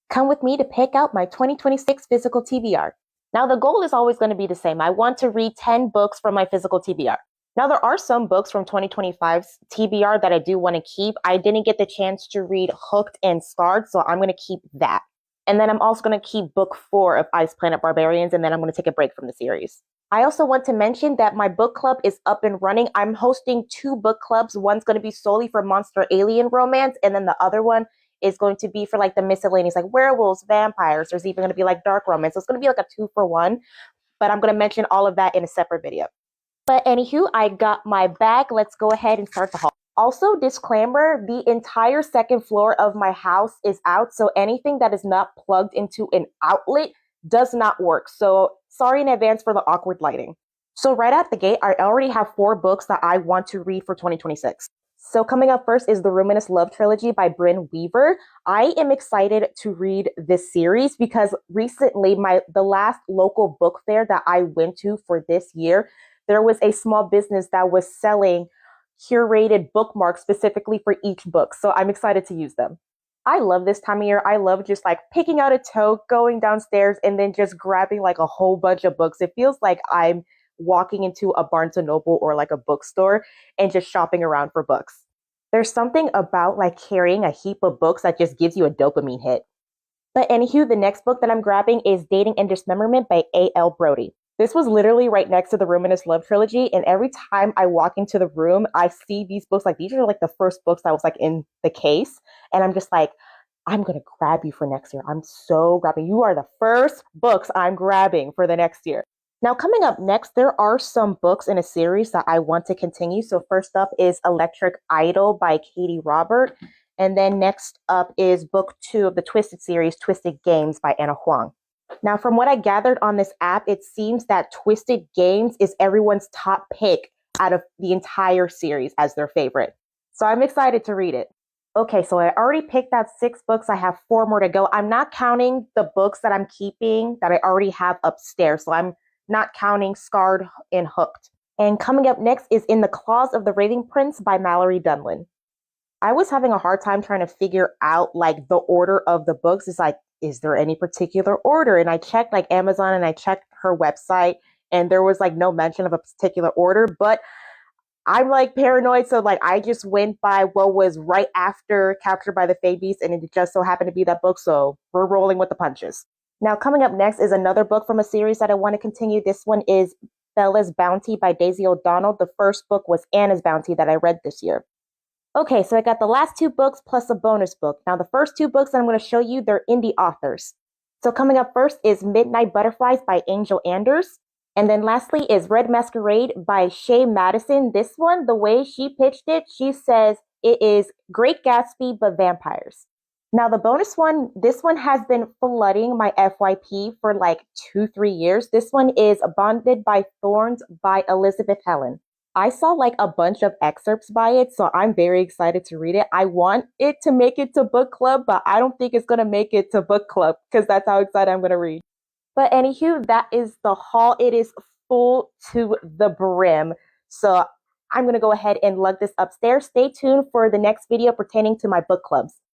Come with me to pick out my 2026 physical TBR. Now, the goal is always going to be the same. I want to read 10 books from my physical TBR. Now, there are some books from 2025's TBR that I do want to keep. I didn't get the chance to read Hooked and Scarred, so I'm going to keep that. And then I'm also going to keep book 4 of Ice Planet Barbarians, and then I'm going to take a break from the series. I also want to mention that my book club is up and running. I'm hosting 2 book clubs. One's going to be solely for monster alien romance, and then the other one is going to be for like the miscellaneous, like werewolves, vampires. There's even going to be like dark romance. So it's going to be like a 2-for-1, but I'm going to mention all of that in a separate video. But anywho, I got my bag. Let's go ahead and start the haul. Also, disclaimer, the entire second floor of my house is out, so anything that is not plugged into an outlet does not work. So sorry in advance for the awkward lighting. So right out the gate, I already have 4 books that I want to read for 2026. So coming up first is the Ruminous Love Trilogy by Brynne Weaver. I am excited to read this series because recently the last local book fair that I went to for this year, there was a small business that was selling curated bookmarks specifically for each book. So I'm excited to use them. I love this time of year. I love just like picking out a tote, going downstairs, and then just grabbing like a whole bunch of books. It feels like I'm walking into a Barnes and Noble or like a bookstore and just shopping around for books. There's something about like carrying a heap of books that just gives you a dopamine hit. But anywho, the next book that I'm grabbing is Dating and Dismemberment by A.L. Brody. This was literally right next to the Ruminous Love Trilogy, and every time I walk into the room, I see these books. Like, these are like the first books that was like in the case, and I'm just like, I'm gonna grab you for next year. I'm so grabbing. You are the first books I'm grabbing for the next year. Now, coming up next, there are some books in a series that I want to continue. So first up is Electric Idol by Katee Robert. And then next up is book 2 of the Twisted series, Twisted Games by Ana Huang. Now, from what I gathered on this app, it seems that Twisted Games is everyone's top pick out of the entire series as their favorite. So I'm excited to read it. Okay, so I already picked out 6 books. I have 4 more to go. I'm not counting the books that I'm keeping that I already have upstairs. So I'm not counting Scarred and Hooked. And coming up next is In the Claws of the Raving Prince by Mallory Dunlin. I was having a hard time trying to figure out like the order of the books. It's like, is there any particular order? And I checked like Amazon and I checked her website and there was like no mention of a particular order, but I'm like paranoid. So like I just went by what was right after Captured by the Fey Beast and it just so happened to be that book. So we're rolling with the punches. Now coming up next is another book from a series that I want to continue. This one is Bella's Bounty by Daisy O'Donnell. The first book was Anna's Bounty that I read this year. Okay, so I got the last 2 books plus a bonus book. Now, the first 2 books that I'm going to show you, they're indie authors. So coming up first is Midnight Butterflies by Angel Anders. And then lastly is Red Masquerade by Shay Madison. This one, the way she pitched it, she says it is Great Gatsby, but vampires. Now, the bonus one, this one has been flooding my FYP for like 2-3 years. This one is Bonded by Thorns by Elizabeth Helen. I saw like a bunch of excerpts by it, so I'm very excited to read it. I want it to make it to book club, but I don't think it's going to make it to book club because that's how excited I'm going to read. But anywho, that is the haul. It is full to the brim. So I'm going to go ahead and lug this upstairs. Stay tuned for the next video pertaining to my book clubs.